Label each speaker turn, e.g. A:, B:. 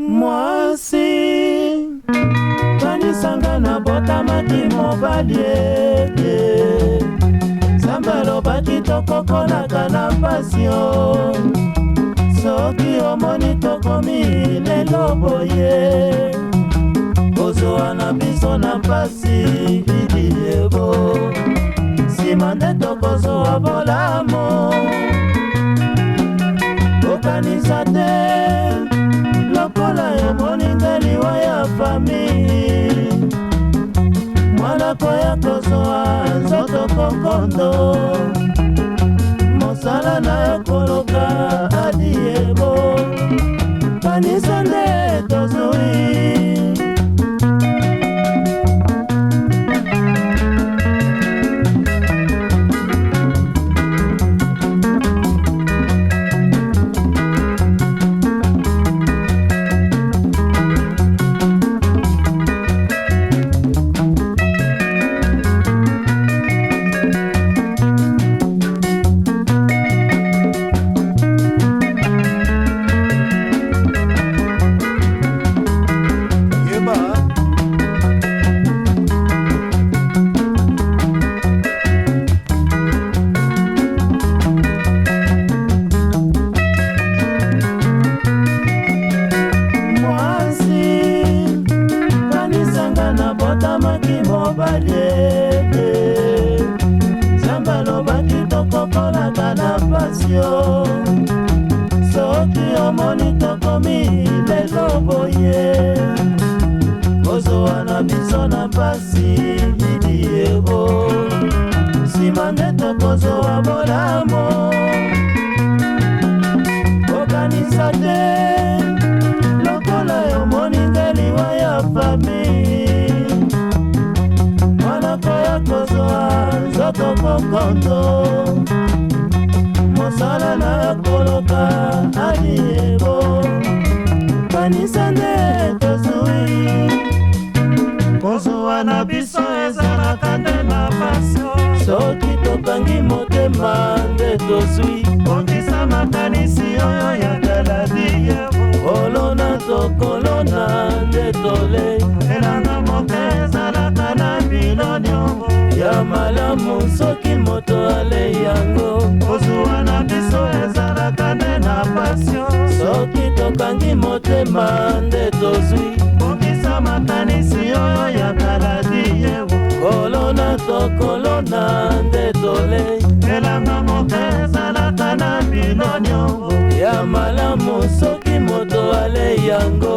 A: mwasi kanisanga na botamaki mobali ete Nzambe alobaki tokokolaka na pasio soki omoni tokomi lelo boye kozwa na biso na mpasi idiyebo nsima nde tokozwa bolamo kokanisa te lokola yomoni nde liwa ya fami mwana koya kozwa nzoto kokondo mosala na yo koloka adiyebo kanisa nde tozwi Nzambe alobaki tokokolaka na pasio soki omoni tokomi lelo boye kozwa na biso na mpasi idiyebo nsima nde tokozwa bolamo kokanisa te lokola yomoni nde liwa ya fami nzoto kokondo mosala na koloka adiyebo kanisa nde tozwi kozwa na biso ezalaka nde na pasio soki tokangi motema nde tozwi kondisa makanisi oyo ya galadiyebo kolona tokolona nde tolei elanga moke ezalaka na bilonio ya malamu soki moto alei yango kozwa na biso ezalaka nde na pasio soki tokangi motema nde tozwi kokisa makanisi oyo ya galadiyebo kolona tokolona nde tolei elanga moke ezalaka na bilonio ya malamu soki moto alei yango